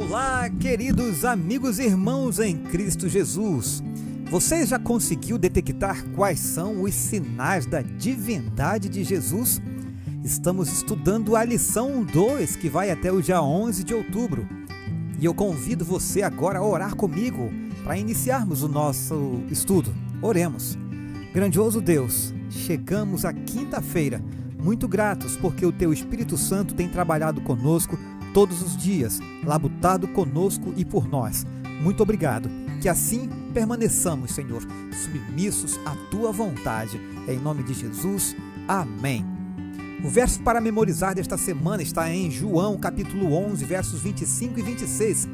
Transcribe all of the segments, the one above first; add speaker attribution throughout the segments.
Speaker 1: Olá, queridos amigos e irmãos em Cristo Jesus. Você já conseguiu detectar quais são os sinais da divindade de Jesus? Estamos estudando a lição 2, que vai até o dia 11 de outubro. E eu convido você agora a orar comigo para iniciarmos o nosso estudo. Oremos. Grandioso Deus, chegamos à quinta-feira, muito gratos porque o Teu Espírito Santo tem trabalhado conosco todos os dias, labutado conosco e por nós. Muito obrigado. Que assim permaneçamos, Senhor, submissos à Tua vontade. Em nome de Jesus. Amém. O verso para memorizar desta semana está em João, capítulo 11, versos 25 e 26.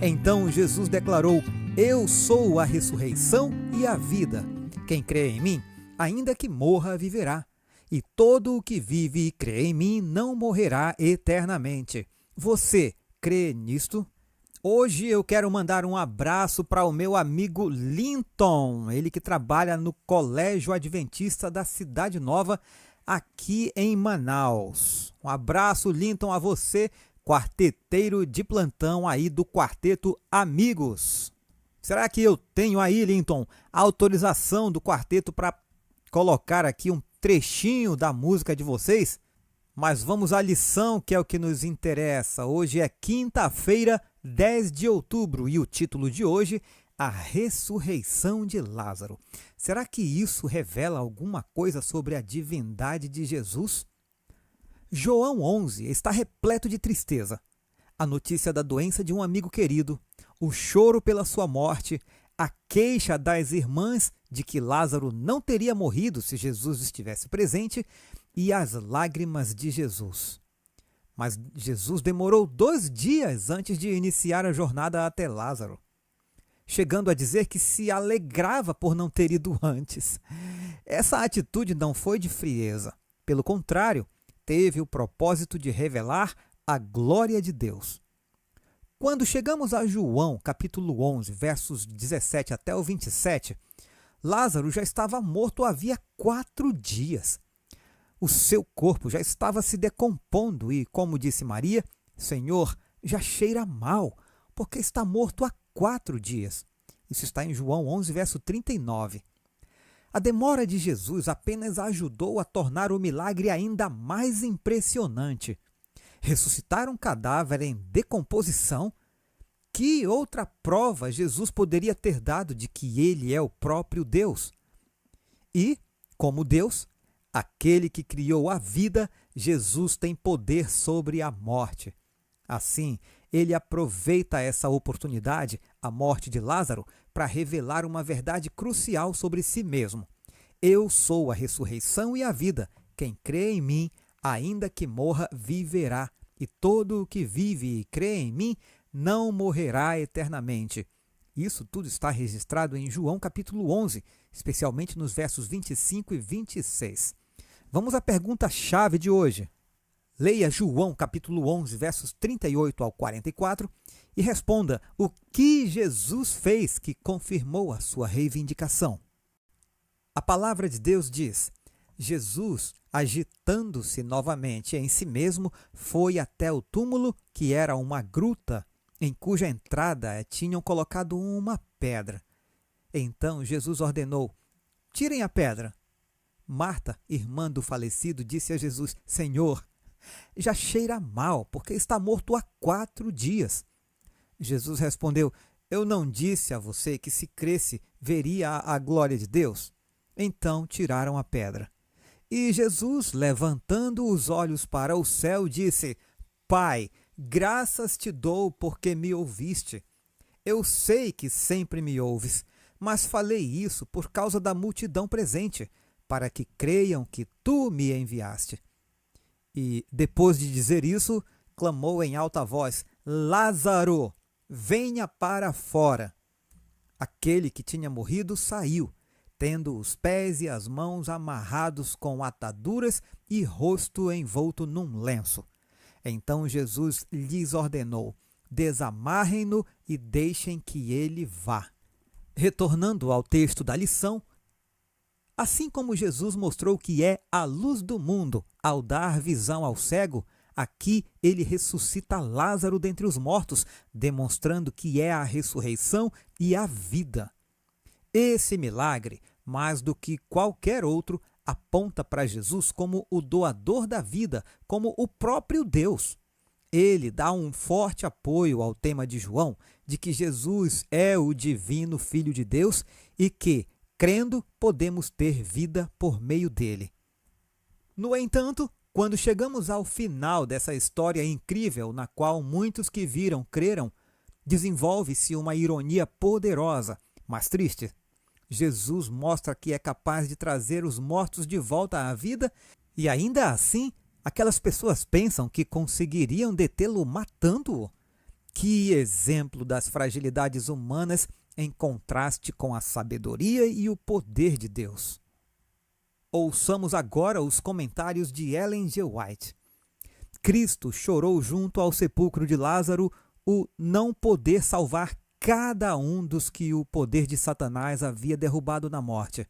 Speaker 1: Então Jesus declarou: Eu sou a ressurreição e a vida. Quem crê em mim, ainda que morra, viverá. E todo o que vive e crê em mim não morrerá eternamente. Você crê nisto? Hoje eu quero mandar um abraço para o meu amigo Linton, ele que trabalha no Colégio Adventista da Cidade Nova, aqui em Manaus. Um abraço, Linton, a você, quarteteiro de plantão aí do Quarteto Amigos. Será que eu tenho aí, Linton, a autorização do quarteto para colocar aqui um trechinho da música de vocês? Mas vamos à lição, que é o que nos interessa. Hoje é quinta-feira, 10 de outubro, e o título de hoje, A Ressurreição de Lázaro. Será que isso revela alguma coisa sobre a divindade de Jesus? João 11 está repleto de tristeza. A notícia da doença de um amigo querido, o choro pela sua morte, a queixa das irmãs de que Lázaro não teria morrido se Jesus estivesse presente e as lágrimas de Jesus. Mas Jesus demorou 2 dias antes de iniciar a jornada até Lázaro, chegando a dizer que se alegrava por não ter ido antes. Essa atitude não foi de frieza. Pelo contrário, teve o propósito de revelar a glória de Deus. Quando chegamos a João, capítulo 11, versos 17 até o 27, Lázaro já estava morto havia 4 dias. O seu corpo já estava se decompondo e, como disse Maria, Senhor, já cheira mal, porque está morto há 4 dias. Isso está em João 11, verso 39. A demora de Jesus apenas ajudou a tornar o milagre ainda mais impressionante. Ressuscitar um cadáver em decomposição? Que outra prova Jesus poderia ter dado de que ele é o próprio Deus? E, como Deus, aquele que criou a vida, Jesus tem poder sobre a morte. Assim, ele aproveita essa oportunidade, a morte de Lázaro, para revelar uma verdade crucial sobre si mesmo. Eu sou a ressurreição e a vida. Quem crê em mim, ainda que morra, viverá. E todo o que vive e crê em mim não morrerá eternamente. Isso tudo está registrado em João capítulo 11, especialmente nos versos 25 e 26. Vamos à pergunta-chave de hoje. Leia João capítulo 11, versos 38 ao 44 e responda o que Jesus fez que confirmou a sua reivindicação. A palavra de Deus diz: Jesus, agitando-se novamente em si mesmo, foi até o túmulo, que era uma gruta, em cuja entrada tinham colocado uma pedra. Então Jesus ordenou: tirem a pedra. Marta, irmã do falecido, disse a Jesus: Senhor, já cheira mal, porque está morto há 4 dias. Jesus respondeu: Eu não disse a você que se cresce veria a glória de Deus? Então tiraram a pedra. E Jesus, levantando os olhos para o céu, disse: Pai, graças te dou porque me ouviste. Eu sei que sempre me ouves, mas falei isso por causa da multidão presente, para que creiam que tu me enviaste. E, depois de dizer isso, clamou em alta voz: Lázaro, venha para fora. Aquele que tinha morrido saiu, tendo os pés e as mãos amarrados com ataduras e rosto envolto num lenço. Então Jesus lhes ordenou: desamarrem-no e deixem que ele vá. Retornando ao texto da lição, assim como Jesus mostrou que é a luz do mundo ao dar visão ao cego, Aqui ele ressuscita Lázaro dentre os mortos, demonstrando que é a ressurreição e a vida. Esse milagre, mais do que qualquer outro, aponta para Jesus como o doador da vida, como o próprio Deus. Ele dá um forte apoio ao tema de João, de que Jesus é o divino Filho de Deus e que, crendo, podemos ter vida por meio dele. No entanto, quando chegamos ao final dessa história incrível, na qual muitos que viram creram, desenvolve-se uma ironia poderosa, mas triste. Jesus mostra que é capaz de trazer os mortos de volta à vida e ainda assim aquelas pessoas pensam que conseguiriam detê-lo matando-o. Que exemplo das fragilidades humanas em contraste com a sabedoria e o poder de Deus. Ouçamos agora os comentários de Ellen G. White. Cristo chorou junto ao sepulcro de Lázaro o não poder salvar cada um dos que o poder de Satanás havia derrubado na morte.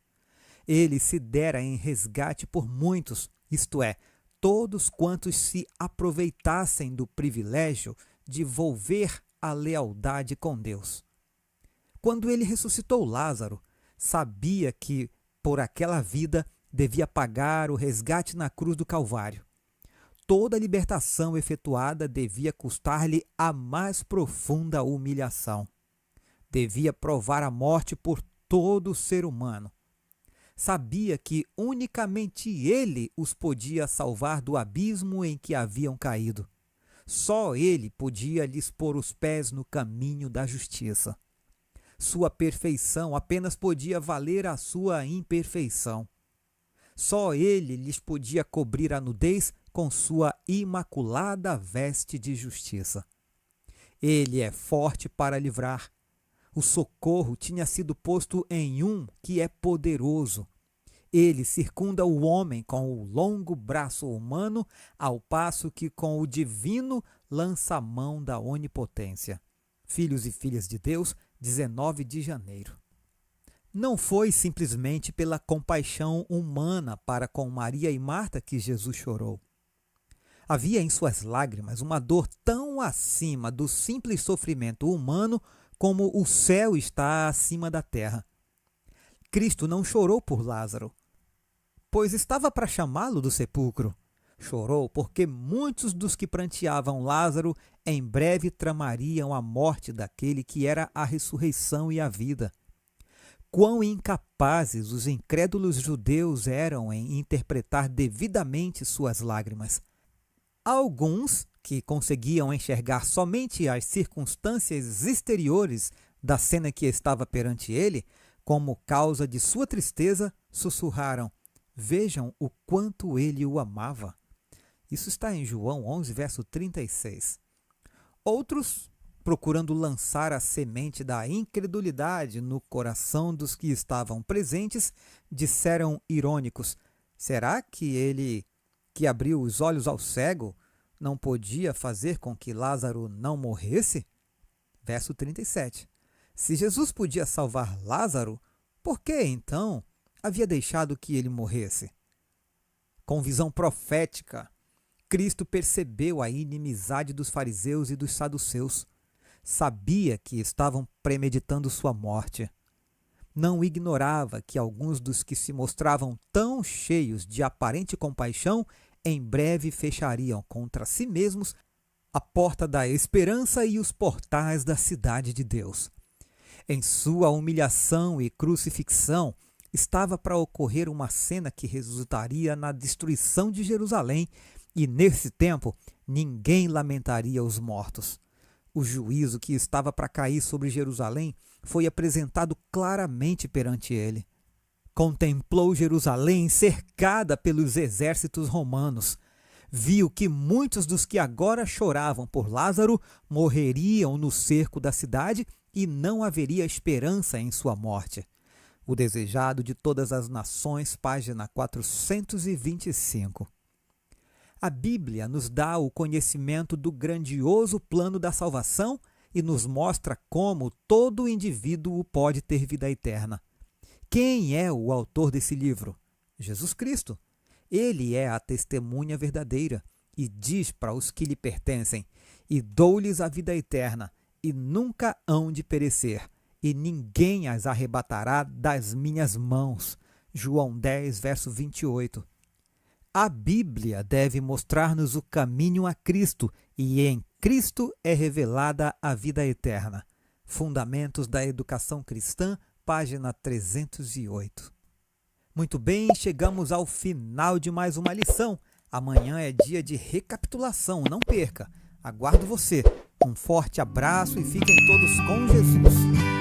Speaker 1: Ele se dera em resgate por muitos, isto é, todos quantos se aproveitassem do privilégio de volver a lealdade com Deus. Quando ele ressuscitou Lázaro, sabia que, por aquela vida, devia pagar o resgate na cruz do Calvário. Toda libertação efetuada devia custar-lhe a mais profunda humilhação. Devia provar a morte por todo ser humano. Sabia que unicamente ele os podia salvar do abismo em que haviam caído. Só ele podia lhes pôr os pés no caminho da justiça. Sua perfeição apenas podia valer a sua imperfeição. Só ele lhes podia cobrir a nudez com sua imaculada veste de justiça. Ele é forte para livrar. O socorro tinha sido posto em um que é poderoso. Ele circunda o homem com o longo braço humano, ao passo que com o divino lança a mão da onipotência. Filhos e filhas de Deus, 19 de janeiro. Não foi simplesmente pela compaixão humana para com Maria e Marta que Jesus chorou. Havia em suas lágrimas uma dor tão acima do simples sofrimento humano como o céu está acima da terra. Cristo não chorou por Lázaro, pois estava para chamá-lo do sepulcro. Chorou porque muitos dos que pranteavam Lázaro em breve tramariam a morte daquele que era a ressurreição e a vida. Quão incapazes os incrédulos judeus eram em interpretar devidamente suas lágrimas. Alguns, que conseguiam enxergar somente as circunstâncias exteriores da cena que estava perante ele, como causa de sua tristeza, sussurraram: vejam o quanto ele o amava. Isso está em João 11, verso 36. Outros, procurando lançar a semente da incredulidade no coração dos que estavam presentes, disseram irônicos: será que ele, que abriu os olhos ao cego, não podia fazer com que Lázaro não morresse? Verso 37. Se Jesus podia salvar Lázaro, por que, então, havia deixado que ele morresse? Com visão profética, Cristo percebeu a inimizade dos fariseus e dos saduceus. Sabia que estavam premeditando sua morte. Não ignorava que alguns dos que se mostravam tão cheios de aparente compaixão em breve fechariam contra si mesmos a porta da esperança e os portais da cidade de Deus. Em sua humilhação e crucifixão, estava para ocorrer uma cena que resultaria na destruição de Jerusalém, e nesse tempo ninguém lamentaria os mortos. O juízo que estava para cair sobre Jerusalém foi apresentado claramente perante ele. Contemplou Jerusalém cercada pelos exércitos romanos. Viu que muitos dos que agora choravam por Lázaro morreriam no cerco da cidade e não haveria esperança em sua morte. O desejado de todas as nações, página 425. A Bíblia nos dá o conhecimento do grandioso plano da salvação e nos mostra como todo indivíduo pode ter vida eterna. Quem é o autor desse livro? Jesus Cristo. Ele é a testemunha verdadeira e diz para os que lhe pertencem: e dou-lhes a vida eterna, e nunca hão de perecer, e ninguém as arrebatará das minhas mãos. João 10, verso 28. A Bíblia deve mostrar-nos o caminho a Cristo, e em Cristo é revelada a vida eterna. Fundamentos da Educação Cristã, página 308. Muito bem, chegamos ao final de mais uma lição. Amanhã é dia de recapitulação, não perca. Aguardo você. Um forte abraço e fiquem todos com Jesus.